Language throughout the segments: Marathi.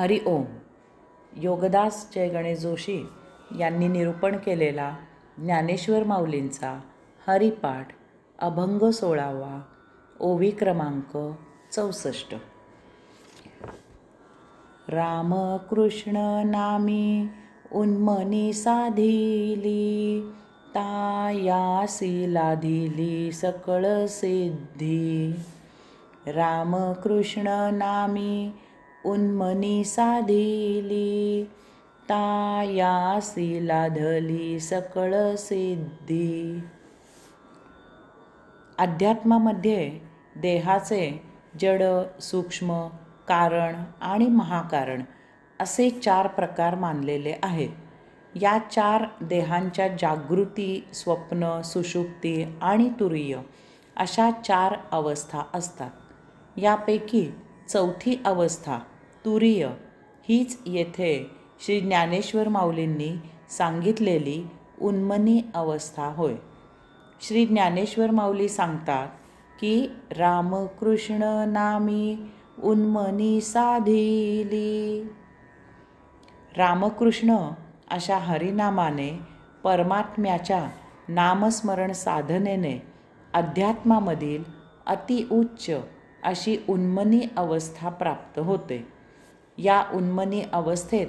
हरि ओम. योगदास जय गणेश जोशी यांनी निरूपण केलेला ज्ञानेश्वर माऊलींचा हरिपाठ अभंग 16वा, ओवी क्रमांक 64. रामकृष्ण नामी उन्मनी साधिली, तायासी लाधिली सकळ सिद्धी. रामकृष्ण नामी उन्मनी साधिली, तायासी लाधली सकळ सिद्धी. अध्यात्मामध्ये देहाचे जड, सूक्ष्म, कारण आणि महाकारण असे 4 प्रकार मानलेले आहेत. या 4 देहांच्या जागृती, स्वप्न, सुषुप्ती आणि तुरीय अशा 4 अवस्था असतात. यापैकी चौथी अवस्था तुरीय हीच येथे श्री ज्ञानेश्वर माऊलींनी सांगितलेली उन्मनी अवस्था होय. श्री ज्ञानेश्वर माऊली सांगतात की रामकृष्ण नामी उन्मनी साधिली. रामकृष्ण अशा हरिनामाने, परमात्म्याच्या नामस्मरण साधनेने अध्यात्मामधील अतिउच्च अशी उन्मनी अवस्था प्राप्त होते. या उन्मनी अवस्थेत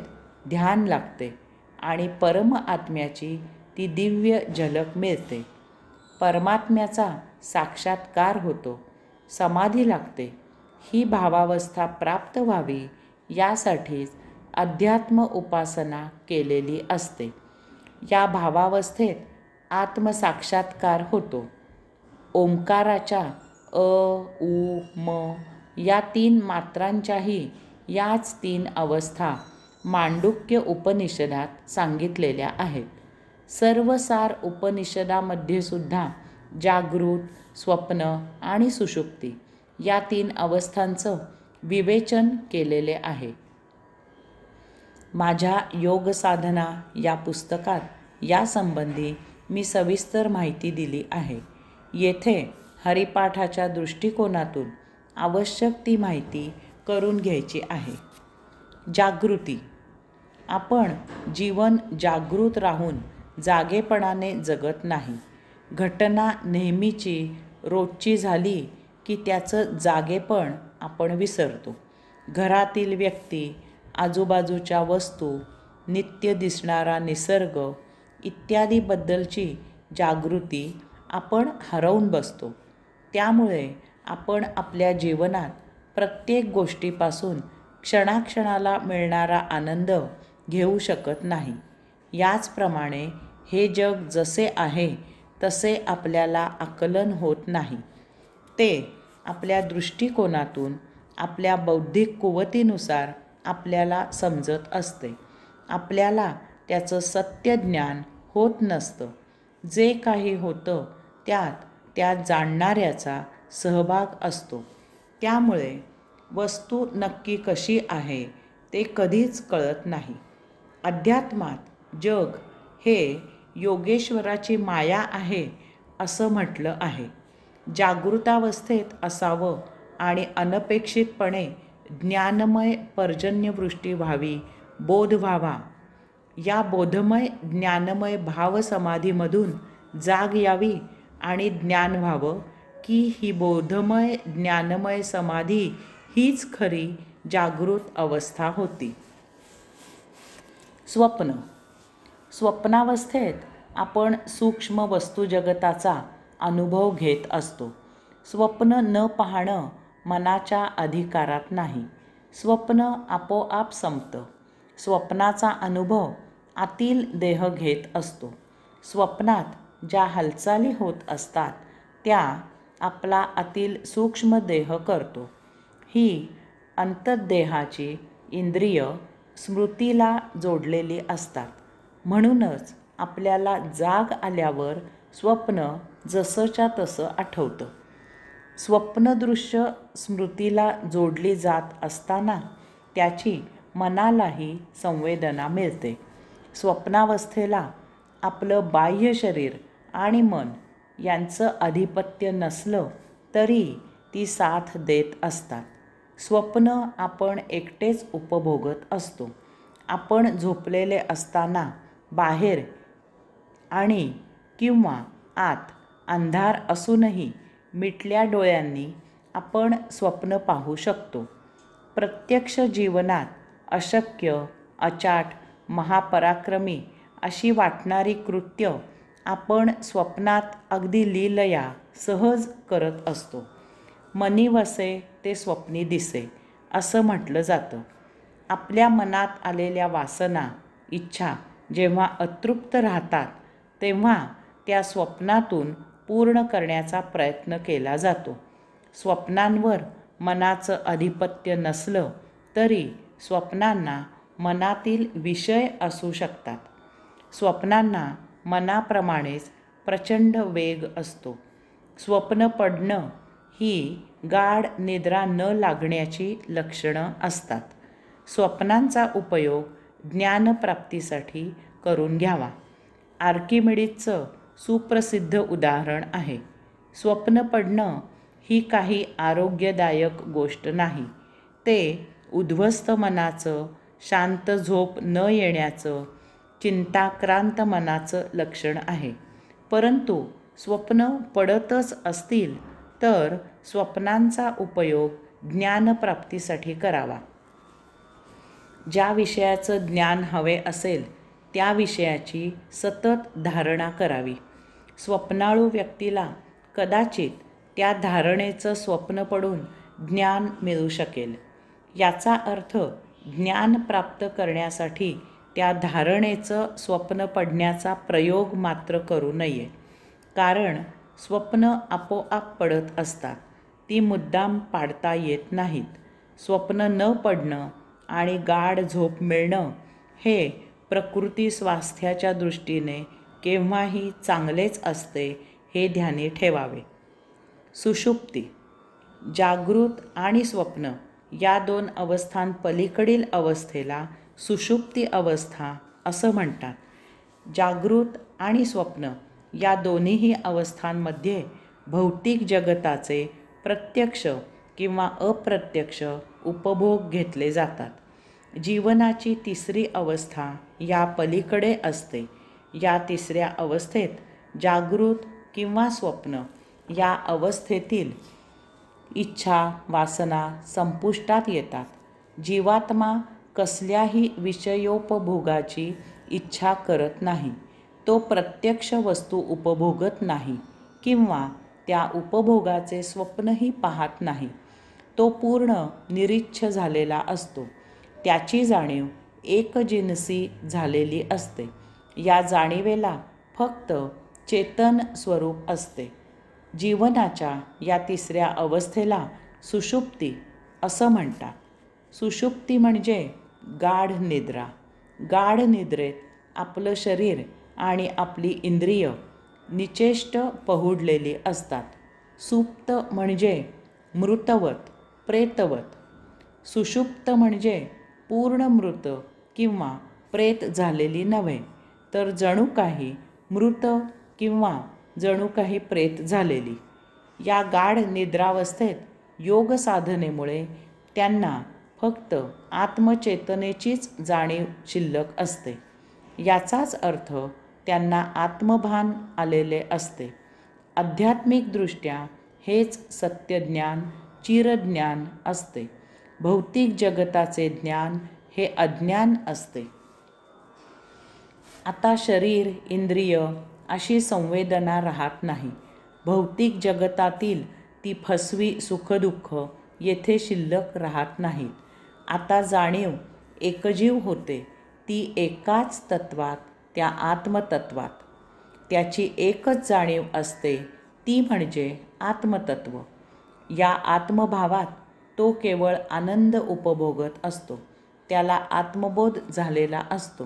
ध्यान लागते आणि परम आत्म्याची ती दिव्य झलक मिळते. परमात्म्याचा साक्षात्कार होतो, समाधी लागते. ही भावावस्था प्राप्त व्हावी यासाठीच अध्यात्म उपासना केलेली असते. या भावावस्थेत आत्मसाक्षात्कार होतो. ओंकाराच्या अ, उ, म या 3 मात्रांच्याही याच 3 अवस्था मांडुक्य उपनिषदात सांगितलेल्या आहेत. सर्वसार उपनिषदामध्ये सुद्धा जागृत, स्वप्न आणि सुषुप्ती या 3 अवस्थांचं विवेचन केलेले आहे. माझ्या योग साधना या पुस्तकात यासंबंधी मी सविस्तर माहिती दिली आहे. येथे हरिपाठाच्या दृष्टिकोनातून आवश्यक ती माहिती करून घ्यायची आहे. जागृती. आपण जीवन जागृत राहून जागेपणाने जगत नाही. घटना नेहमीची रोजची झाली की त्याचं जागेपण आपण विसरतो. घरातील व्यक्ती, आजूबाजूच्या वस्तू, नित्य दिसणारा निसर्ग इत्यादीबद्दलची जागृती आपण हरवून बसतो. त्यामुळे आपण आपल्या जीवनात प्रत्येक गोष्टीपासून क्षणाक्षणाला मिळणारा आनंद घेऊ शकत नाही. याचप्रमाणे हे जग जसे आहे तसे आपल्याला आकलन होत नाही. ते आपल्या दृष्टिकोनातून, आपल्या बौद्धिक कुवतीनुसार आपल्याला समजत असते. आपल्याला त्याचं सत्य ज्ञान होत नसतं. जे काही होतं त्यात त्या जाणणाऱ्याचा सहभाग असतो. त्यामुळे वस्तू नक्की कशी आहे ते कधीच कळत नाही. अध्यात्मात जग हे योगेश्वराची माया आहे असं म्हटलं आहे. जागृतावस्थेत असावं आणि अनपेक्षितपणे ज्ञानमय पर्जन्यवृष्टी व्हावी, बोध व्हावा. या बोधमय ज्ञानमय भावसमाधीमधून जाग यावी आणि ज्ञान व्हावं की ही बोधमय ज्ञानमय समाधी हीच खरी जागृत अवस्था होती. स्वप्न. स्वप्नावस्थेत आपण सूक्ष्म वस्तुजगताचा अनुभव घेत असतो. स्वप्न न पाहणं मनाच्या अधिकारात नाही. स्वप्न आपोआप संपतं. स्वप्नाचा अनुभव आतील देह घेत असतो. स्वप्नात ज्या हालचाली होत असतात त्या आपला आतील सूक्ष्म देह करतो. ही अंतर्देहाची इंद्रिय स्मृतीला जोडलेली असतात. म्हणूनच आपल्याला जाग आल्यावर स्वप्न जसंच्या तसं आठवतं. स्वप्नदृश्य स्मृतीला जोडली जात असताना त्याची मनालाही संवेदना मिळते. स्वप्नावस्थेला आपलं बाह्य शरीर आणि मन यांचं आधिपत्य नसलं तरी ती साथ देत असतात. स्वप्न आपण एकटेच उपभोगत असतो. आपण झोपलेले असताना बाहेर आणि किंवा आत अंधार असूनही मिटल्या डोळ्यांनी आपण स्वप्न पाहू शकतो. प्रत्यक्ष जीवनात अशक्य, अचाट, महापराक्रमी अशी वाटणारी कृत्य आपण स्वप्नात अगदी लीलया सहज करत असतो. मनी वसे ते स्वप्नी दिसे असं म्हटलं जातं. आपल्या मनात आलेल्या वासना, इच्छा जेव्हा अतृप्त राहतात तेव्हा त्या स्वप्नातून पूर्ण करण्याचा प्रयत्न केला जातो. स्वप्नांवर मनाचं अधिपत्य नसलं तरी स्वप्नांना मनातील विषय असू शकतात. स्वप्नांना मनाप्रमाणेच प्रचंड वेग असतो. स्वप्न पडणं ही गाढ निद्रा न लागण्याची लक्षणं असतात. स्वप्नांचा उपयोग ज्ञानप्राप्तीसाठी करून घ्यावा. आर्किमिडीजचं सुप्रसिद्ध उदाहरण आहे. स्वप्न पडणं ही काही आरोग्यदायक गोष्ट नाही. ते उद्ध्वस्त मनाचं, शांत झोप न येण्याचं, चिंताक्रांत मनाचं लक्षण आहे. परंतु स्वप्न पडतच असतील तर स्वप्नांचा उपयोग ज्ञानप्राप्तीसाठी करावा. ज्या विषयाचं ज्ञान हवे असेल त्या विषयाची सतत धारणा करावी. स्वप्नाळू व्यक्तीला कदाचित त्या धारणेचं स्वप्न पडून ज्ञान मिळू शकेल. याचा अर्थ ज्ञान प्राप्त करण्यासाठी त्या धारणेचं स्वप्न पडण्याचा प्रयोग मात्र करू नये. कारण स्वप्न आपोआप पडत असतात. ती मुद्दाम पाडता येत नाहीत. स्वप्न न पडणं आणि गाढ झोप मिळणं हे प्रकृती स्वास्थ्याच्या दृष्टीने केव्हाही चांगलेच असते हे ध्यानी ठेवावे. सुषुप्ती. जागृत आणि स्वप्न या दोन अवस्थांपलीकडील अवस्थेला सुषुप्ती अवस्था असं म्हणतात. जागृत आणि स्वप्न या दोन्हीही अवस्थांमध्ये भौतिक जगताचे प्रत्यक्ष किंवा अप्रत्यक्ष उपभोग घेतले जातात. जीवनाची तिसरी अवस्था या पलीकडे असते. या तिसऱ्या अवस्थेत जागृत किंवा स्वप्न या अवस्थेतील इच्छा, वासना संपुष्टात येतात. जीवात्मा कसल्याही विषयोपभोगाची इच्छा करत नाही. तो प्रत्यक्ष वस्तू उपभोगत नाही किंवा त्या उपभोगाचे स्वप्नही पाहत नाही. तो पूर्ण निरीच्छ झालेला असतो. त्याची जाणीव एकजिनसी झालेली असते. या जाणीवेला फक्त चेतन स्वरूप असते. जीवनाच्या या तिसऱ्या अवस्थेला सुषुप्ती असं म्हणतात. सुषुप्ती म्हणजे गाढ निद्रा. गाढ निद्रेत आपलं शरीर आणि आपली इंद्रिय निचेष्ट पहुडलेली असतात. सुप्त म्हणजे मृतवत, प्रेतवत. सुषुप्त म्हणजे पूर्ण मृत किंवा प्रेत झालेली नव्हे, तर जणू काही मृत किंवा जणू काही प्रेत झालेली. या गाढ निद्रावस्थेत योग साधनेमुळे त्यांना फक्त आत्मचेतनेचीच जाणीव शिल्लक असते. याचाच अर्थ त्यांना आत्मभान आलेले असते. आध्यात्मिकदृष्ट्या हेच सत्यज्ञान, चिरज्ञान असते. भौतिक जगताचे ज्ञान हे अज्ञान असते. आता शरीर, इंद्रिय अशी संवेदना राहत नाही. भौतिक जगतातील ती फसवी सुखदुःख येथे शिल्लक राहत नाहीत. आता जाणीव एकजीव होते. ती एकाच तत्वात, त्या आत्मतत्वात. त्याची एकच जाणीव असते, ती म्हणजे आत्मतत्व. या आत्मभावात तो केवळ आनंद उपभोगत असतो. त्याला आत्मबोध झालेला असतो.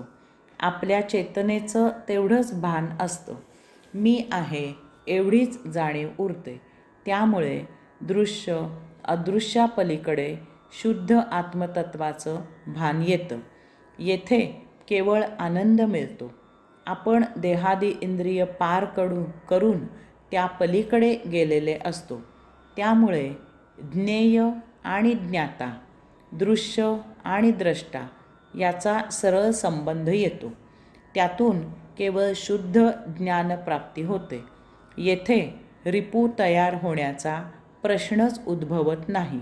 आपल्या चेतनेचं तेवढंच भान असतं. मी आहे एवढीच जाणीव उरते. त्यामुळे दृश्य अदृश्यापलीकडे शुद्ध आत्मतत्वाचं भान येतं. येथे केवळ आनंद मिळतो. आपण देहादी इंद्रिय पार करून त्या पलीकडे गेलेले असतो. त्यामुळे ज्ञेय आणि ज्ञाता, दृश्य आणि द्रष्टा याचा सरळ संबंध येतो. त्यातून केवळ शुद्ध ज्ञानप्राप्ती होते. येथे रिपू तयार होण्याचा प्रश्नच उद्भवत नाही.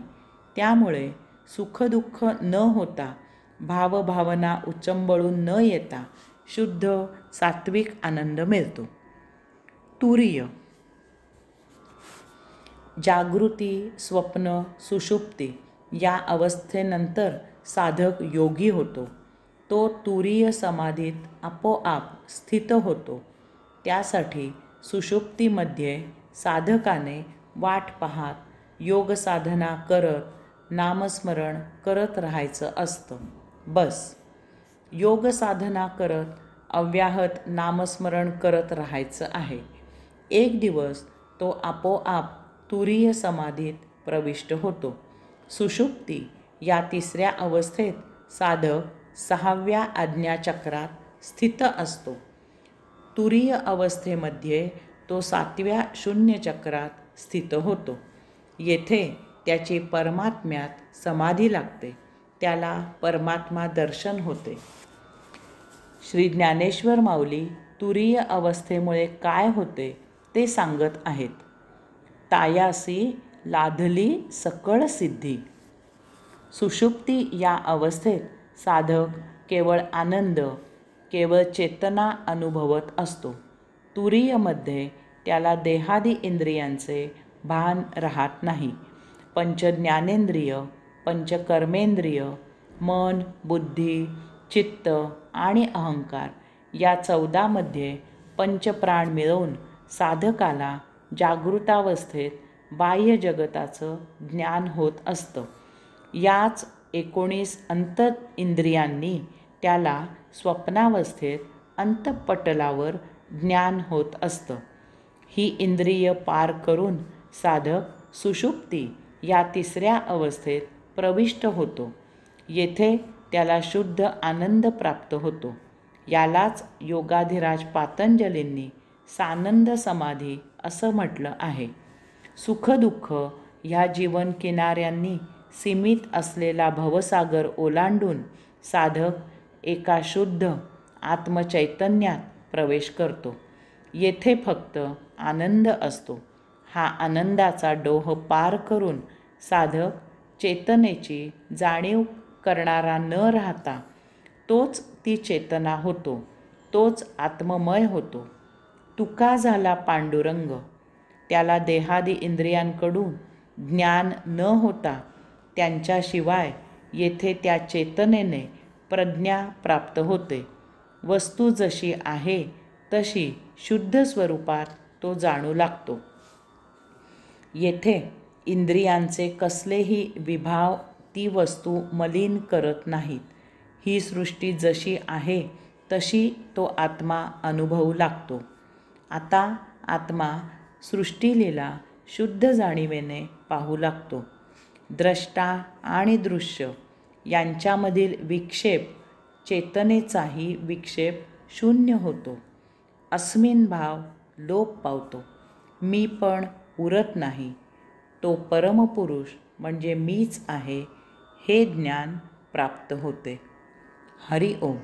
त्यामुळे सुखदुःख न होता, भावभावना उचंबळून न येता शुद्ध सात्विक आनंद मिळतो. तुरीय. जागृती, स्वप्न, सुषुप्ती या अवस्थेनंतर साधक योगी होतो. तो तुरीय समाधीत आपोआप स्थित होतो. त्यासाठी सुषुप्तीमध्ये साधकाने वाट पाहत योग साधना करत नामस्मरण करत राहायचं असतं. बस. योग साधना करत अव्याहत नामस्मरण करत राहायचं आहे. एक दिवस तो आपोआप तुरीय समाधीत प्रविष्ट होतो. सुषुप्ती या तिसऱ्या अवस्थेत साधक 6व्या आज्ञाचक्रात स्थित असतो. तुरीय अवस्थेमध्ये तो 7व्या शून्यचक्रात स्थित होतो. येथे त्याची परमात्म्यात समाधी लागते. त्याला परमात्मा दर्शन होते. श्री ज्ञानेश्वर माऊली तुरीय अवस्थेमुळे काय होते ते सांगत आहेत. तायासी लाधली सकळ सिद्धी. सुषुप्ती या अवस्थेत साधक केवळ आनंद, केवळ चेतना अनुभवत असतो. तुरीयमध्ये त्याला देहादी इंद्रियांचे भान राहत नाही. पंचज्ञानेंद्रिय, पंचकर्मेंद्रिय, मन, बुद्धी, चित्त आणि अहंकार या 14मध्ये पंचप्राण मिळवून साधकाला जागृतावस्थेत बाह्य जगताचं ज्ञान होत असतं. याच 19 अंतःइंद्रियांनी त्याला स्वप्नावस्थेत अंतःपटलावर ज्ञान होत असतं. ही इंद्रिय पार करून साधक सुषुप्ती या तिसऱ्या अवस्थेत प्रविष्ट होतो. येथे त्याला शुद्ध आनंद प्राप्त होतो. यालाच योगाधिराज पातंजलींनी सानंद समाधी असं म्हटलं आहे. सुखदुःख ह्या जीवन किनाऱ्यांनी सीमित असलेला भवसागर ओलांडून साधक एका शुद्ध आत्मचैतन्यात प्रवेश करतो. येथे फक्त आनंद असतो. हा आनंदाचा डोह पार करून साधक चेतनेची जाणीव करणारा न राहता तोच ती चेतना होतो. तोच आत्ममय होतो. तुका झाला पांडुरंग. त्याला देहादी इंद्रियांकडून ज्ञान न होता त्यांच्याशिवाय येथे त्या चेतनेने प्रज्ञा प्राप्त होते. वस्तू जशी आहे तशी शुद्ध स्वरूपात तो जाणू लागतो. येथे इंद्रियांचे कसलेही विभाव ती वस्तू मलिन करत नाहीत. ही सृष्टी जशी आहे तशी तो आत्मा अनुभवू लागतो. आता आत्मा सृष्टीलीला शुद्ध जाणीवेने पाहू लागतो. द्रष्टा आणि दृश्य यांच्यामधील विक्षेप, चेतनेचाही विक्षेप शून्य होतो. अस्मिन भाव लोप पावतो. मी पण उरत नाही. तो परमपुरुष म्हणजे मीच आहे हे ज्ञान प्राप्त होते. हरि ओम.